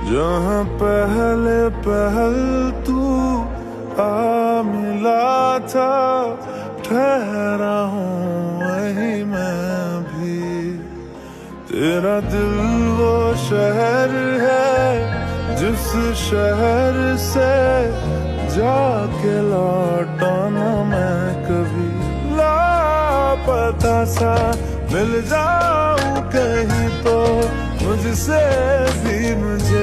जहाँ पहले पहल तू आ मिला था, ठहरा हूँ वहीं मैं भी। तेरा दिल वो शहर है जिस शहर से जाके लौटा ना मैं कभी। लापता सा मिल जाऊं कहीं तो मुझसे भी मुझे